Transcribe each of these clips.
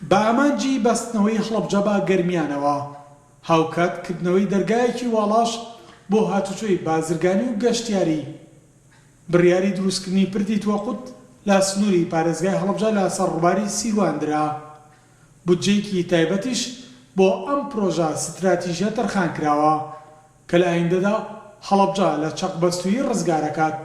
بە ئامانجی بەستنەوەی هەڵەبجە بە گەرمیانەوە هاوکاتکردنەوەی دەرگایەکی واڵاش بۆ هاتوچۆی بازرگانی و گەشتیاری بڕیاری دروستکردنی پردی توەقوت لە سنووری پارێزگای هەڵەبجە لە سەر ڕووباری سیرواندرا بودجەیەکی تایبەتیش بۆ ئەم پرۆژە ستراتیژیە تەرخان کراوە کە لە ئایندەدا هەڵەبجە لە چەقبەستووی ڕزگارەکات.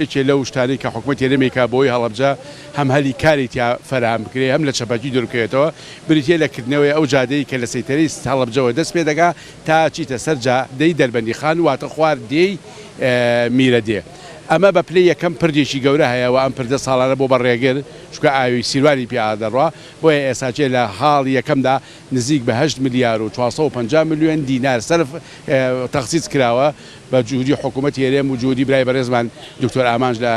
یەکێ لەو شتانەی کە حکوومەت هێرەمێکا بۆی هەڵەبجە هەم هەلی کاری تیا فەرهەم بکرێ هەم لە چەپەکی دروکرێتەوە بریتیە لەکردنەوەی ئەو جادەی کە لە سەیتەرەی هەڵەبجەوە دەست پێ دەگا تا چیتە سەر جادەی دەربەندی خان واتە خوار دێی میرە دێ. ئەمە بە پلەی یەکەم پردێکی گەورە هەیە و ئەم پردە ساڵانە بۆ بەڕێگر چکە ئاوی سیروانی پیادەڕوا بۆیە ئێساچێ لە حاڵی یەکەمدا نزیک بە 8 ملیار و 450 میلیۆن دینار سەرف تەخسیس کراوە بە جوودی حکوومەت هێرێم و جوودی برای بەڕێزمان دکتۆر ئامانج لە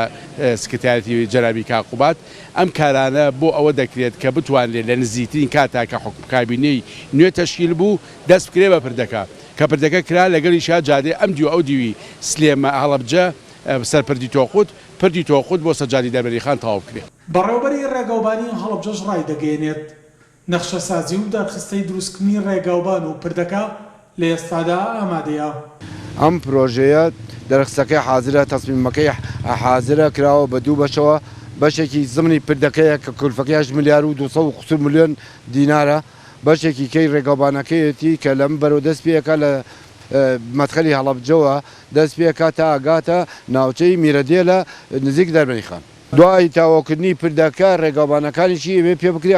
سکرتایەتی جەنابی کاقوبات ئەم کارانە بۆ ئەوە دەکرێت کە بتوانێت لە نزیکترین کاتا کە کابینەی نوێ تەشکیل بوو دەست بکرێ بە پردەکە کە پردەکە کرا لەگەڵیشا جادێ ئەم دیوە ئەو دیوی سلێمە هەڵەبجە سەر پردی تۆقوت بۆ سەجادی دەربەندی خان تەواو بکرێت. بەڕێوەبەری ڕێگاوبانی هەڵەبجەش ڕای دەگەێنێت نەخشەسازی و دەرخستەی دروستکردنی ڕێگاوبان و پردەکە لە ئێستادا ئامادەیە. ئەم پرۆژەیە دەرخستەکەی حازرە تەسمیمەکەی حازرە کراوە بە دوو بەشەوە بەشێکی زمانی پردەکەیە کە کولفەکەی 8 ملیار و 240 میلیۆن دینارە بەشێکی کەی ڕێگاوبانەکەیەتی کە لەم بەرەو دەست پێەکە لە مەدخەلی هەڵەبجەوە دەست پێکات تا ئاگاتە ناوچەی میرەدێ لە نزیک دەربەندی خان. دوای تاواکردنی پردەکە ڕێگاوبانەکانیشی ئەوێ پێ بکری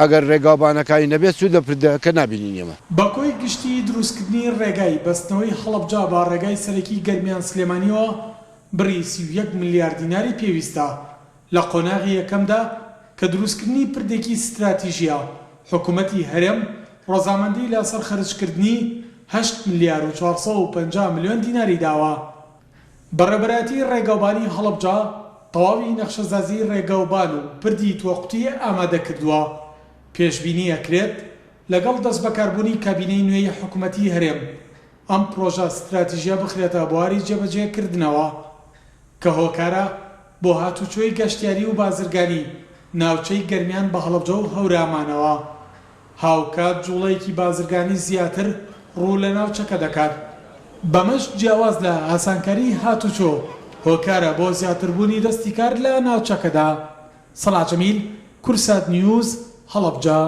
ئەگەر ڕێگاوبانەکانی نەبێت سوود لە پردەکە نابینین ئێمە. بەکۆی گشتی دروستکردنی ڕێگای بەستنەوەی هەڵەبجە بە ڕێگای سەرەکی گەرمیان سلێمانیەوە بڕی 31 ملیار دیناری پێویستە لە قۆناغی یەکەمدا کە دروستکردنی پردێکی ستراتیژیە حکوومەتی هەرێم ڕۆزامەندی لەسەر خەرجکردنی 8 ملیار و 450 میلیۆن دیناری داوە. بەڕێبەرایەتی ڕێگاوبانی هەڵەبجە تەواوی نەخشەسازی ڕێگاوبان و پردی توەقوتی ئامادە کردووە پێشبینی ئەکرێت لەگەڵ دەست بەکاربوونی کابینەی نوێی حکوومەتی هەرێم ئەم پرۆژە ستراتیژیە بخرێتە بواری جێبەجێکردنەوە کە هۆکارە بۆ هاتوچۆی گەشتیاری و بازرگانی ناوچەی گەرمیان بە هەڵەبجە و هەورامانەوە هاوکات جوڵەیەکی بازرگانی زیاتر ڕوو لە ناوچەکە دەکات. بەمەش جیاواز لە ئاسانکاری هاتوچۆ هۆکارە بۆ زیاتربوونی دەستی کار لە ناوچەکەدا. سەلاح جەمیل، کورسات نیوز، هەڵەبجە.